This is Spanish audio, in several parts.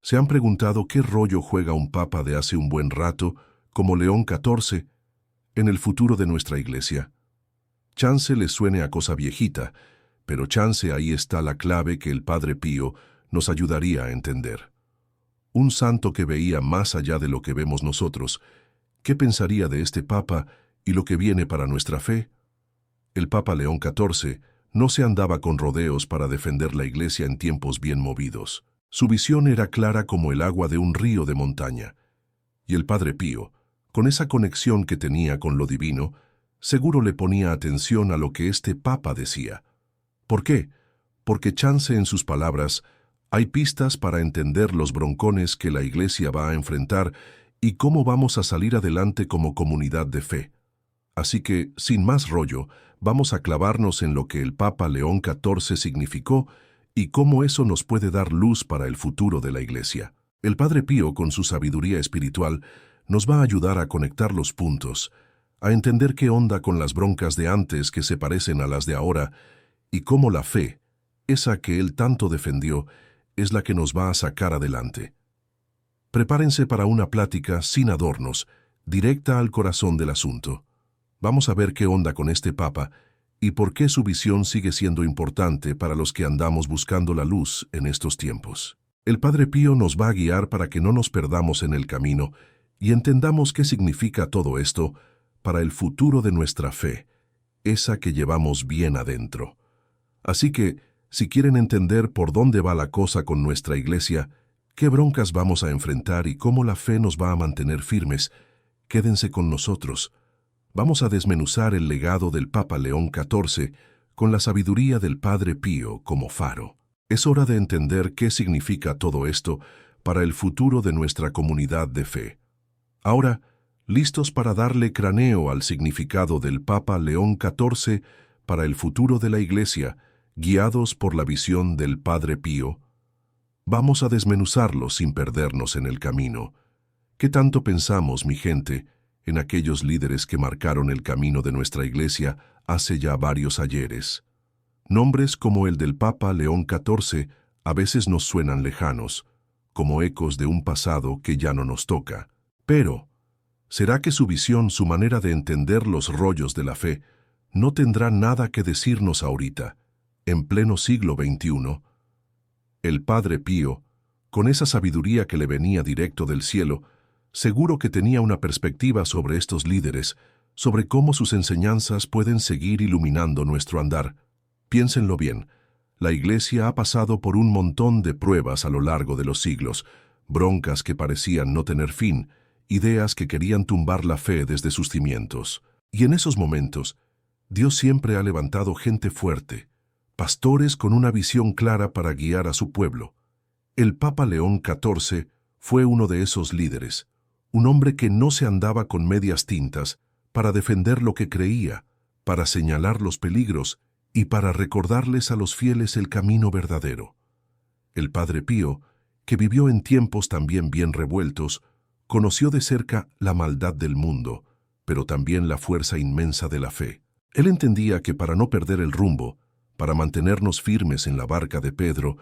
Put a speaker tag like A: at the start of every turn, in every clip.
A: ¿Se han preguntado qué rollo juega un papa de hace un buen rato, como León XIV, en el futuro de nuestra Iglesia? Chance les suene a cosa viejita, pero chance ahí está la clave que el Padre Pío nos ayudaría a entender. Un santo que veía más allá de lo que vemos nosotros. ¿Qué pensaría de este papa y lo que viene para nuestra fe? El Papa León XIV no se andaba con rodeos para defender la Iglesia en tiempos bien movidos. Su visión era clara como el agua de un río de montaña. Y el Padre Pío, con esa conexión que tenía con lo divino, seguro le ponía atención a lo que este Papa decía. ¿Por qué? Porque chance en sus palabras hay pistas para entender los broncones que la Iglesia va a enfrentar y cómo vamos a salir adelante como comunidad de fe. Así que, sin más rollo, vamos a clavarnos en lo que el Papa León XIV significó y cómo eso nos puede dar luz para el futuro de la Iglesia. El Padre Pío, con su sabiduría espiritual, nos va a ayudar a conectar los puntos, a entender qué onda con las broncas de antes que se parecen a las de ahora y cómo la fe, esa que él tanto defendió, es la que nos va a sacar adelante. Prepárense para una plática sin adornos, directa al corazón del asunto. Vamos a ver qué onda con este Papa y por qué su visión sigue siendo importante para los que andamos buscando la luz en estos tiempos. El Padre Pío nos va a guiar para que no nos perdamos en el camino y entendamos qué significa todo esto para el futuro de nuestra fe, esa que llevamos bien adentro. Así que, si quieren entender por dónde va la cosa con nuestra Iglesia, qué broncas vamos a enfrentar y cómo la fe nos va a mantener firmes, quédense con nosotros. Vamos a desmenuzar el legado del Papa León XIV con la sabiduría del Padre Pío como faro. Es hora de entender qué significa todo esto para el futuro de nuestra comunidad de fe. Ahora, listos para darle cráneo al significado del Papa León XIV para el futuro de la Iglesia, guiados por la visión del Padre Pío, vamos a desmenuzarlo sin perdernos en el camino. ¿Qué tanto pensamos, mi gente, en aquellos líderes que marcaron el camino de nuestra Iglesia hace ya varios ayeres? Nombres como el del Papa León XIV a veces nos suenan lejanos, como ecos de un pasado que ya no nos toca. Pero, ¿será que su visión, su manera de entender los rollos de la fe, no tendrá nada que decirnos ahorita, en pleno siglo XXI? El Padre Pío, con esa sabiduría que le venía directo del cielo, seguro que tenía una perspectiva sobre estos líderes, sobre cómo sus enseñanzas pueden seguir iluminando nuestro andar. Piénsenlo bien, la Iglesia ha pasado por un montón de pruebas a lo largo de los siglos, broncas que parecían no tener fin, ideas que querían tumbar la fe desde sus cimientos. Y en esos momentos, Dios siempre ha levantado gente fuerte, pastores con una visión clara para guiar a su pueblo. El Papa León XIV fue uno de esos líderes, un hombre que no se andaba con medias tintas para defender lo que creía, para señalar los peligros y para recordarles a los fieles el camino verdadero. El Padre Pío, que vivió en tiempos también bien revueltos, conoció de cerca la maldad del mundo, pero también la fuerza inmensa de la fe. Él entendía que para no perder el rumbo, para mantenernos firmes en la barca de Pedro,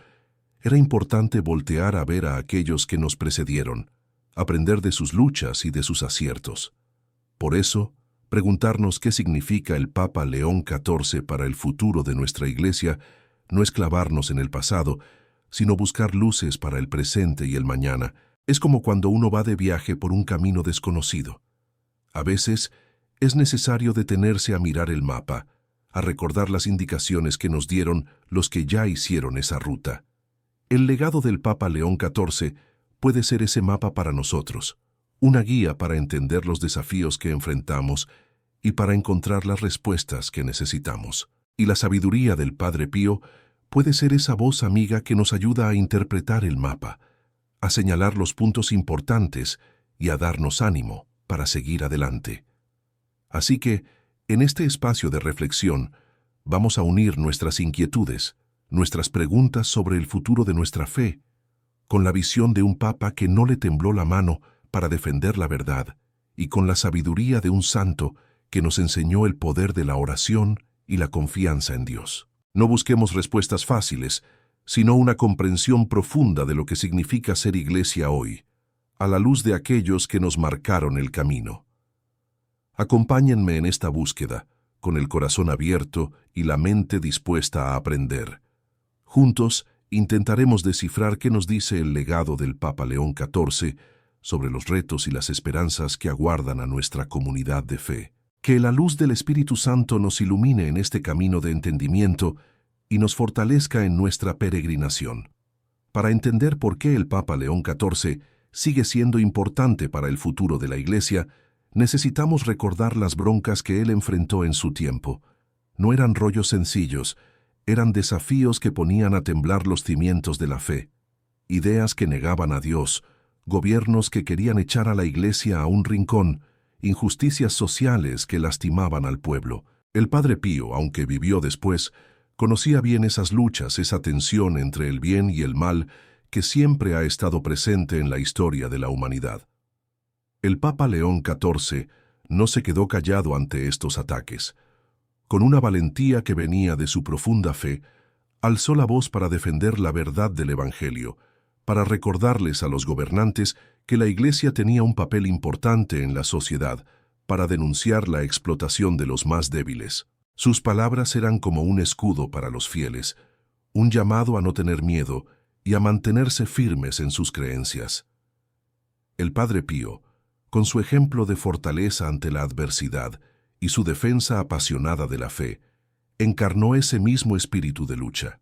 A: era importante voltear a ver a aquellos que nos precedieron, aprender de sus luchas y de sus aciertos. Por eso, preguntarnos qué significa el Papa León XIV para el futuro de nuestra Iglesia no es clavarnos en el pasado, sino buscar luces para el presente y el mañana. Es como cuando uno va de viaje por un camino desconocido. A veces, es necesario detenerse a mirar el mapa, a recordar las indicaciones que nos dieron los que ya hicieron esa ruta. El legado del Papa León XIV puede ser ese mapa para nosotros, una guía para entender los desafíos que enfrentamos y para encontrar las respuestas que necesitamos. Y la sabiduría del Padre Pío puede ser esa voz amiga que nos ayuda a interpretar el mapa, a señalar los puntos importantes y a darnos ánimo para seguir adelante. Así que, en este espacio de reflexión, vamos a unir nuestras inquietudes, nuestras preguntas sobre el futuro de nuestra fe, con la visión de un Papa que no le tembló la mano para defender la verdad, y con la sabiduría de un santo que nos enseñó el poder de la oración y la confianza en Dios. No busquemos respuestas fáciles, sino una comprensión profunda de lo que significa ser iglesia hoy, a la luz de aquellos que nos marcaron el camino. Acompáñenme en esta búsqueda, con el corazón abierto y la mente dispuesta a aprender. Juntos intentaremos descifrar qué nos dice el legado del Papa León XIV sobre los retos y las esperanzas que aguardan a nuestra comunidad de fe. Que la luz del Espíritu Santo nos ilumine en este camino de entendimiento y nos fortalezca en nuestra peregrinación. Para entender por qué el Papa León XIV sigue siendo importante para el futuro de la Iglesia, necesitamos recordar las broncas que él enfrentó en su tiempo. No eran rollos sencillos, eran desafíos que ponían a temblar los cimientos de la fe, ideas que negaban a Dios, gobiernos que querían echar a la Iglesia a un rincón, injusticias sociales que lastimaban al pueblo. El Padre Pío, aunque vivió después, conocía bien esas luchas, esa tensión entre el bien y el mal que siempre ha estado presente en la historia de la humanidad. El Papa León XIV no se quedó callado ante estos ataques. Con una valentía que venía de su profunda fe, alzó la voz para defender la verdad del Evangelio, para recordarles a los gobernantes que la Iglesia tenía un papel importante en la sociedad, para denunciar la explotación de los más débiles. Sus palabras eran como un escudo para los fieles, un llamado a no tener miedo y a mantenerse firmes en sus creencias. El Padre Pío, con su ejemplo de fortaleza ante la adversidad y su defensa apasionada de la fe, encarnó ese mismo espíritu de lucha.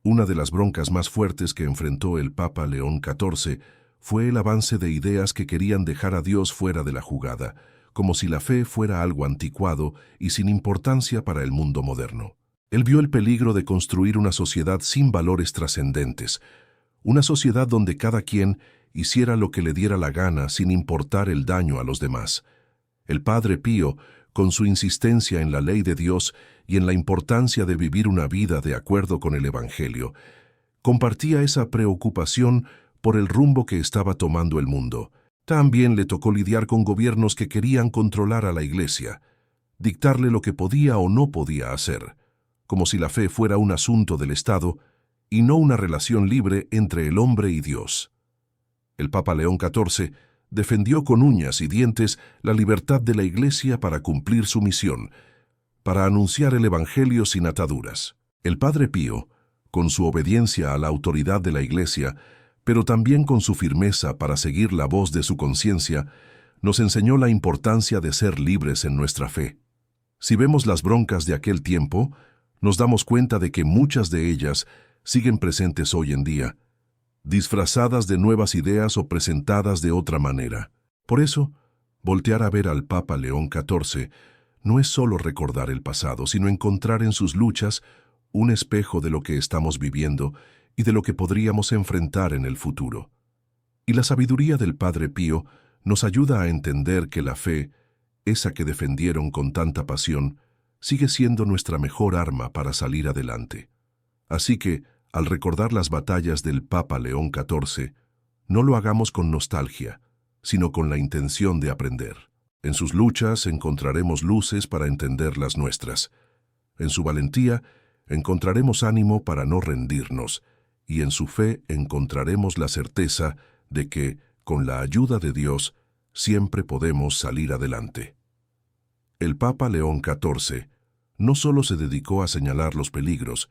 A: Una de las broncas más fuertes que enfrentó el Papa León XIV fue el avance de ideas que querían dejar a Dios fuera de la jugada, como si la fe fuera algo anticuado y sin importancia para el mundo moderno. Él vio el peligro de construir una sociedad sin valores trascendentes, una sociedad donde cada quien hiciera lo que le diera la gana sin importar el daño a los demás. El Padre Pío, con su insistencia en la ley de Dios y en la importancia de vivir una vida de acuerdo con el Evangelio, compartía esa preocupación por el rumbo que estaba tomando el mundo. También le tocó lidiar con gobiernos que querían controlar a la Iglesia, dictarle lo que podía o no podía hacer, como si la fe fuera un asunto del Estado y no una relación libre entre el hombre y Dios. El Papa León XIV defendió con uñas y dientes la libertad de la Iglesia para cumplir su misión, para anunciar el Evangelio sin ataduras. El Padre Pío, con su obediencia a la autoridad de la Iglesia, pero también con su firmeza para seguir la voz de su conciencia, nos enseñó la importancia de ser libres en nuestra fe. Si vemos las broncas de aquel tiempo, nos damos cuenta de que muchas de ellas siguen presentes hoy en día, disfrazadas de nuevas ideas o presentadas de otra manera. Por eso, voltear a ver al Papa León XIV no es solo recordar el pasado, sino encontrar en sus luchas un espejo de lo que estamos viviendo y de lo que podríamos enfrentar en el futuro. Y la sabiduría del Padre Pío nos ayuda a entender que la fe, esa que defendieron con tanta pasión, sigue siendo nuestra mejor arma para salir adelante. Así que, al recordar las batallas del Papa León XIV, no lo hagamos con nostalgia, sino con la intención de aprender. En sus luchas encontraremos luces para entender las nuestras. En su valentía encontraremos ánimo para no rendirnos, y en su fe encontraremos la certeza de que, con la ayuda de Dios, siempre podemos salir adelante. El Papa León XIV no solo se dedicó a señalar los peligros,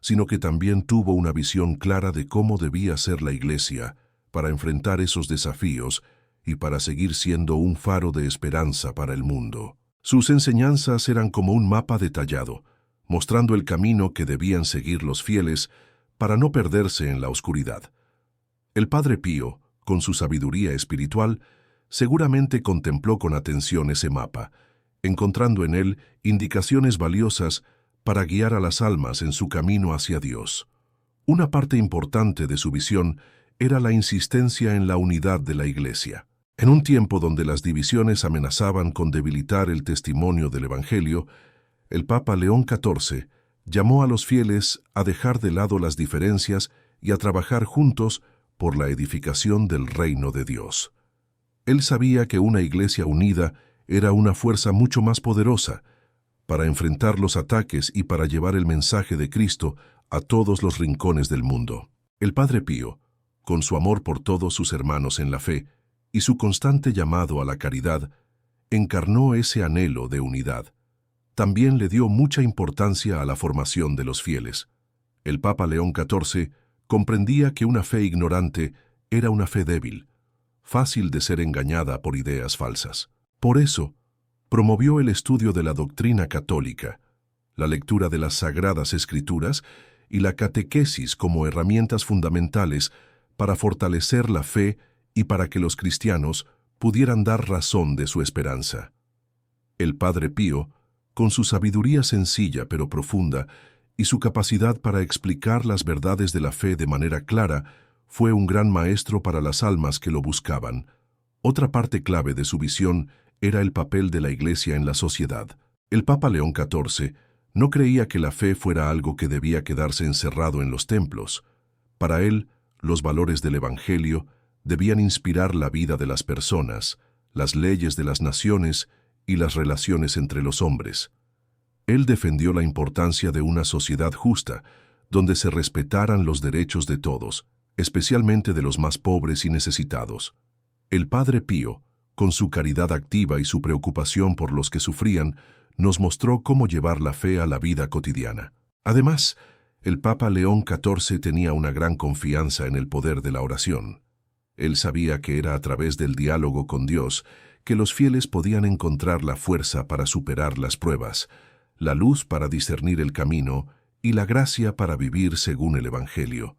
A: sino que también tuvo una visión clara de cómo debía ser la Iglesia para enfrentar esos desafíos y para seguir siendo un faro de esperanza para el mundo. Sus enseñanzas eran como un mapa detallado, mostrando el camino que debían seguir los fieles para no perderse en la oscuridad. El Padre Pío, con su sabiduría espiritual, seguramente contempló con atención ese mapa, encontrando en él indicaciones valiosas para guiar a las almas en su camino hacia Dios. Una parte importante de su visión era la insistencia en la unidad de la Iglesia. En un tiempo donde las divisiones amenazaban con debilitar el testimonio del Evangelio, el Papa León XIV llamó a los fieles a dejar de lado las diferencias y a trabajar juntos por la edificación del reino de Dios. Él sabía que una Iglesia unida era una fuerza mucho más poderosa para enfrentar los ataques y para llevar el mensaje de Cristo a todos los rincones del mundo. El Padre Pío, con su amor por todos sus hermanos en la fe y su constante llamado a la caridad, encarnó ese anhelo de unidad. También le dio mucha importancia a la formación de los fieles. El Papa León XIV comprendía que una fe ignorante era una fe débil, fácil de ser engañada por ideas falsas. Por eso, promovió el estudio de la doctrina católica, la lectura de las Sagradas Escrituras y la catequesis como herramientas fundamentales para fortalecer la fe y para que los cristianos pudieran dar razón de su esperanza. El Padre Pío, con su sabiduría sencilla pero profunda y su capacidad para explicar las verdades de la fe de manera clara, fue un gran maestro para las almas que lo buscaban. Otra parte clave de su visión era el papel de la Iglesia en la sociedad. El Papa León XIV no creía que la fe fuera algo que debía quedarse encerrado en los templos. Para él, los valores del Evangelio debían inspirar la vida de las personas, las leyes de las naciones y las relaciones entre los hombres. Él defendió la importancia de una sociedad justa, donde se respetaran los derechos de todos, especialmente de los más pobres y necesitados. El Padre Pío, con su caridad activa y su preocupación por los que sufrían, nos mostró cómo llevar la fe a la vida cotidiana. Además, el Papa León XIV tenía una gran confianza en el poder de la oración. Él sabía que era a través del diálogo con Dios que los fieles podían encontrar la fuerza para superar las pruebas, la luz para discernir el camino y la gracia para vivir según el Evangelio.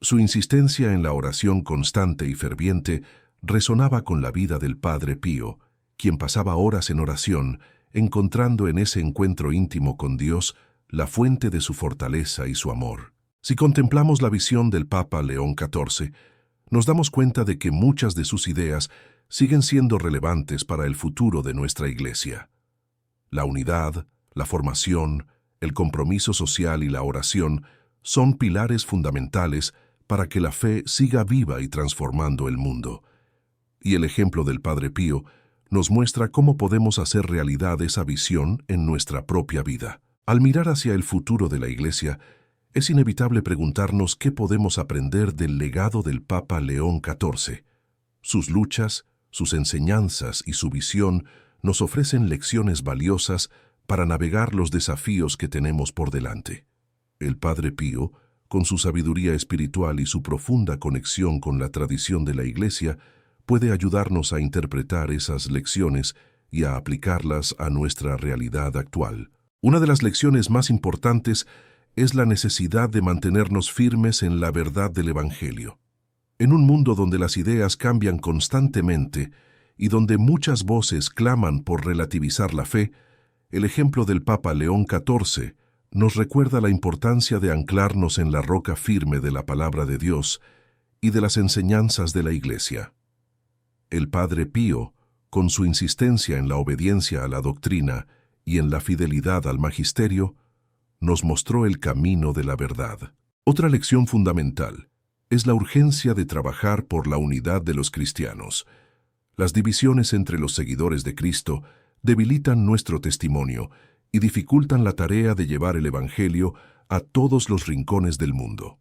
A: Su insistencia en la oración constante y ferviente resonaba con la vida del Padre Pío, quien pasaba horas en oración, encontrando en ese encuentro íntimo con Dios la fuente de su fortaleza y su amor. Si contemplamos la visión del Papa León XIV, nos damos cuenta de que muchas de sus ideas siguen siendo relevantes para el futuro de nuestra Iglesia. La unidad, la formación, el compromiso social y la oración son pilares fundamentales para que la fe siga viva y transformando el mundo. Y el ejemplo del Padre Pío nos muestra cómo podemos hacer realidad esa visión en nuestra propia vida. Al mirar hacia el futuro de la Iglesia, es inevitable preguntarnos qué podemos aprender del legado del Papa León XIV. Sus luchas, sus enseñanzas y su visión nos ofrecen lecciones valiosas para navegar los desafíos que tenemos por delante. El Padre Pío, con su sabiduría espiritual y su profunda conexión con la tradición de la Iglesia, puede ayudarnos a interpretar esas lecciones y a aplicarlas a nuestra realidad actual. Una de las lecciones más importantes es la necesidad de mantenernos firmes en la verdad del Evangelio. En un mundo donde las ideas cambian constantemente y donde muchas voces claman por relativizar la fe, el ejemplo del Papa León XIV nos recuerda la importancia de anclarnos en la roca firme de la palabra de Dios y de las enseñanzas de la Iglesia. El Padre Pío, con su insistencia en la obediencia a la doctrina y en la fidelidad al magisterio, nos mostró el camino de la verdad. Otra lección fundamental es la urgencia de trabajar por la unidad de los cristianos. Las divisiones entre los seguidores de Cristo debilitan nuestro testimonio y dificultan la tarea de llevar el Evangelio a todos los rincones del mundo.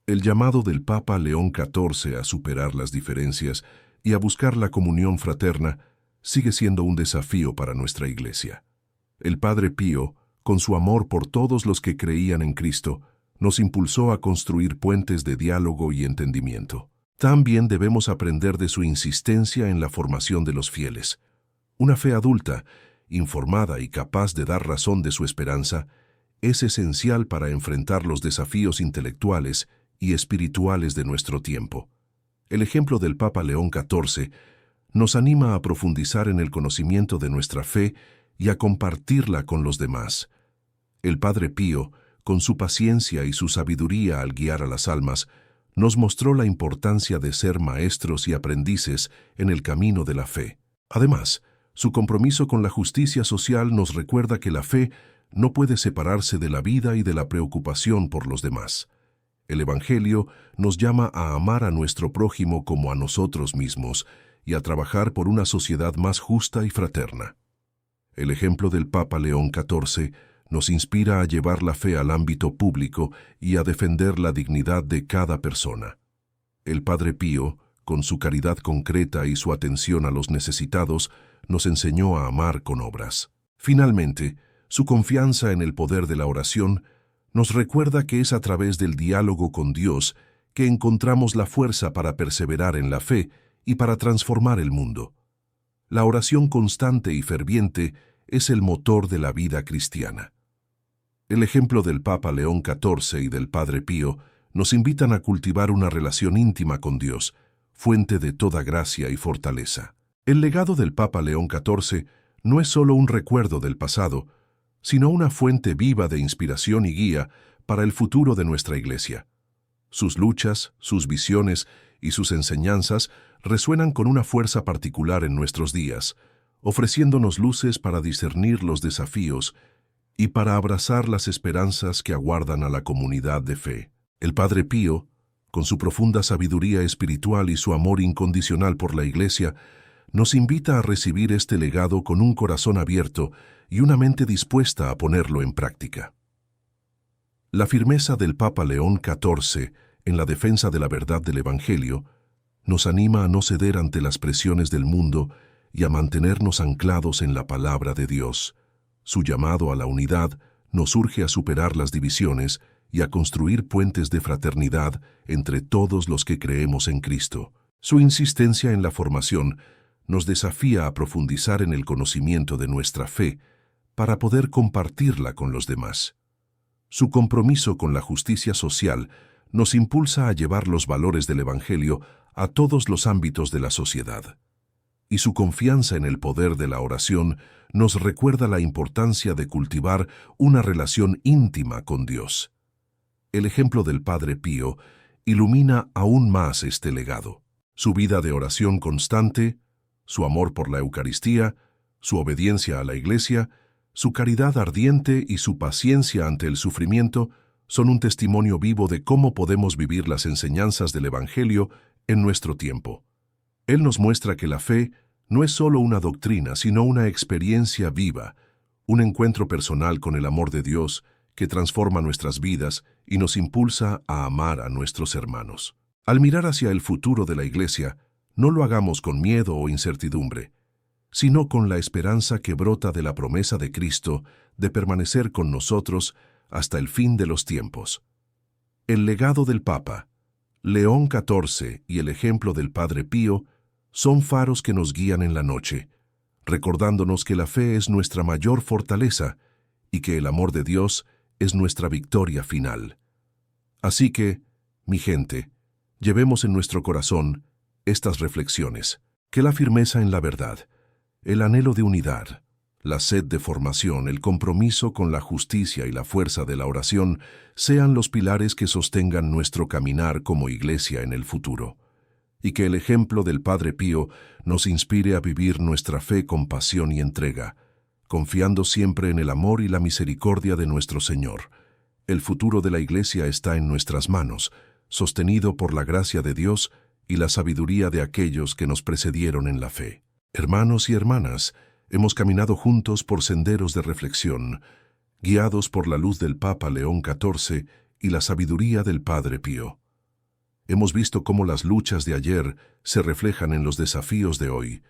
A: El llamado del Papa León XIV a superar las diferencias y a buscar la comunión fraterna sigue siendo un desafío para nuestra Iglesia. El Padre Pío, con su amor por todos los que creían en Cristo, nos impulsó a construir puentes de diálogo y entendimiento. También debemos aprender de su insistencia en la formación de los fieles. Una fe adulta, informada y capaz de dar razón de su esperanza, es esencial para enfrentar los desafíos intelectuales y espirituales de nuestro tiempo. El ejemplo del Papa León XIV nos anima a profundizar en el conocimiento de nuestra fe y a compartirla con los demás. El Padre Pío, con su paciencia y su sabiduría al guiar a las almas, nos mostró la importancia de ser maestros y aprendices en el camino de la fe. Además, su compromiso con la justicia social nos recuerda que la fe no puede separarse de la vida y de la preocupación por los demás. El Evangelio nos llama a amar a nuestro prójimo como a nosotros mismos y a trabajar por una sociedad más justa y fraterna. El ejemplo del Papa León XIV Nos inspira a llevar la fe al ámbito público y a defender la dignidad de cada persona. El Padre Pío, con su caridad concreta y su atención a los necesitados, nos enseñó a amar con obras. Finalmente, su confianza en el poder de la oración nos recuerda que es a través del diálogo con Dios que encontramos la fuerza para perseverar en la fe y para transformar el mundo. La oración constante y ferviente es el motor de la vida cristiana. El ejemplo del Papa León XIV y del Padre Pío nos invitan a cultivar una relación íntima con Dios, fuente de toda gracia y fortaleza. El legado del Papa León XIV no es solo un recuerdo del pasado, sino una fuente viva de inspiración y guía para el futuro de nuestra Iglesia. Sus luchas, sus visiones y sus enseñanzas resuenan con una fuerza particular en nuestros días, ofreciéndonos luces para discernir los desafíos y para abrazar las esperanzas que aguardan a la comunidad de fe. El Padre Pío, con su profunda sabiduría espiritual y su amor incondicional por la Iglesia, nos invita a recibir este legado con un corazón abierto y una mente dispuesta a ponerlo en práctica. La firmeza del Papa León XIV en la defensa de la verdad del Evangelio nos anima a no ceder ante las presiones del mundo y a mantenernos anclados en la palabra de Dios. Su llamado a la unidad nos urge a superar las divisiones y a construir puentes de fraternidad entre todos los que creemos en Cristo. Su insistencia en la formación nos desafía a profundizar en el conocimiento de nuestra fe para poder compartirla con los demás. Su compromiso con la justicia social nos impulsa a llevar los valores del Evangelio a todos los ámbitos de la sociedad. Y su confianza en el poder de la oración nos recuerda la importancia de cultivar una relación íntima con Dios. El ejemplo del Padre Pío ilumina aún más este legado. Su vida de oración constante, su amor por la Eucaristía, su obediencia a la Iglesia, su caridad ardiente y su paciencia ante el sufrimiento son un testimonio vivo de cómo podemos vivir las enseñanzas del Evangelio en nuestro tiempo. Él nos muestra que la fe no es solo una doctrina, sino una experiencia viva, un encuentro personal con el amor de Dios que transforma nuestras vidas y nos impulsa a amar a nuestros hermanos. Al mirar hacia el futuro de la Iglesia, no lo hagamos con miedo o incertidumbre, sino con la esperanza que brota de la promesa de Cristo de permanecer con nosotros hasta el fin de los tiempos. El legado del Papa León XIV y el ejemplo del Padre Pío son faros que nos guían en la noche, recordándonos que la fe es nuestra mayor fortaleza y que el amor de Dios es nuestra victoria final. Así que, mi gente, llevemos en nuestro corazón estas reflexiones, que la firmeza en la verdad, el anhelo de unidad, la sed de formación, el compromiso con la justicia y la fuerza de la oración sean los pilares que sostengan nuestro caminar como Iglesia en el futuro, y que el ejemplo del Padre Pío nos inspire a vivir nuestra fe con pasión y entrega, confiando siempre en el amor y la misericordia de nuestro Señor. El futuro de la Iglesia está en nuestras manos, sostenido por la gracia de Dios y la sabiduría de aquellos que nos precedieron en la fe. Hermanos y hermanas, hemos caminado juntos por senderos de reflexión, guiados por la luz del Papa León XIV y la sabiduría del Padre Pío. Hemos visto cómo las luchas de ayer se reflejan en los desafíos de hoy,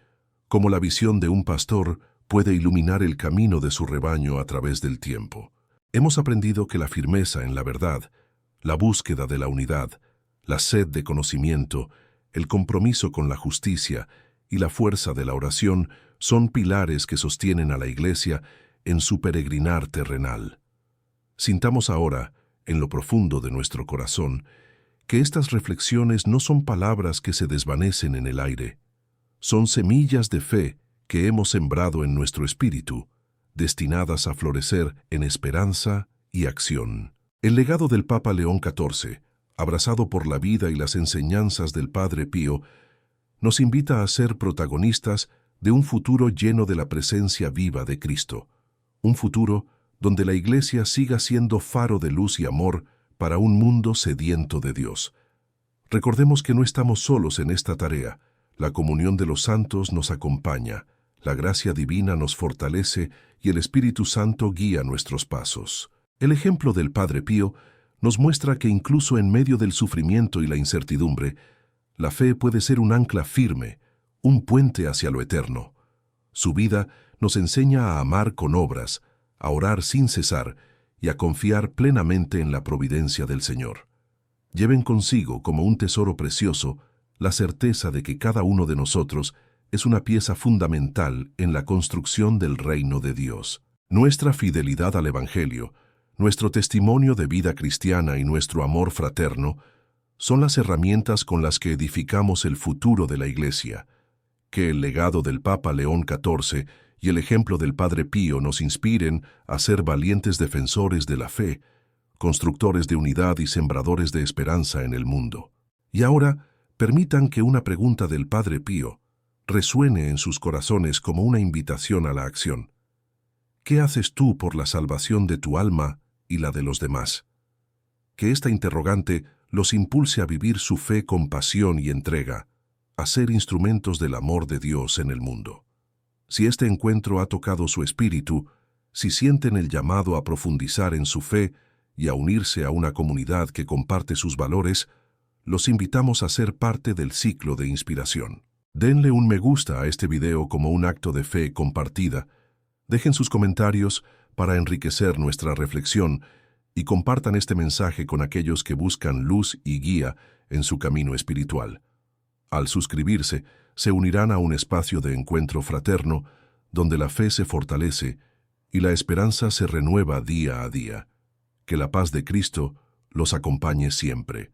A: cómo la visión de un pastor puede iluminar el camino de su rebaño a través del tiempo. Hemos aprendido que la firmeza en la verdad, la búsqueda de la unidad, la sed de conocimiento, el compromiso con la justicia y la fuerza de la oración son pilares que sostienen a la Iglesia en su peregrinar terrenal. Sintamos ahora, en lo profundo de nuestro corazón, que estas reflexiones no son palabras que se desvanecen en el aire. Son semillas de fe que hemos sembrado en nuestro espíritu, destinadas a florecer en esperanza y acción. El legado del Papa León XIV, abrazado por la vida y las enseñanzas del Padre Pío, nos invita a ser protagonistas de un futuro lleno de la presencia viva de Cristo, un futuro donde la Iglesia siga siendo faro de luz y amor para un mundo sediento de Dios. Recordemos que no estamos solos en esta tarea. La comunión de los santos nos acompaña, La gracia divina nos fortalece y el Espíritu Santo guía nuestros pasos. El ejemplo del Padre Pío nos muestra que incluso en medio del sufrimiento y la incertidumbre, la fe puede ser un ancla firme, un puente hacia lo eterno. Su vida nos enseña a amar con obras, a orar sin cesar y a confiar plenamente en la providencia del Señor. Lleven consigo como un tesoro precioso la certeza de que cada uno de nosotros es una pieza fundamental en la construcción del reino de Dios. Nuestra fidelidad al Evangelio, nuestro testimonio de vida cristiana y nuestro amor fraterno son las herramientas con las que edificamos el futuro de la Iglesia. Que el legado del Papa León XIV y el ejemplo del Padre Pío nos inspiren a ser valientes defensores de la fe, constructores de unidad y sembradores de esperanza en el mundo. Y ahora, permitan que una pregunta del Padre Pío resuene en sus corazones como una invitación a la acción. ¿Qué haces tú por la salvación de tu alma y la de los demás? Que esta interrogante los impulse a vivir su fe con pasión y entrega, a ser instrumentos del amor de Dios en el mundo. Si este encuentro ha tocado su espíritu, si sienten el llamado a profundizar en su fe y a unirse a una comunidad que comparte sus valores, los invitamos a ser parte del ciclo de inspiración. Denle un me gusta a este video como un acto de fe compartida. Dejen sus comentarios para enriquecer nuestra reflexión y compartan este mensaje con aquellos que buscan luz y guía en su camino espiritual. Al suscribirse, se unirán a un espacio de encuentro fraterno donde la fe se fortalece y la esperanza se renueva día a día. Que la paz de Cristo los acompañe siempre.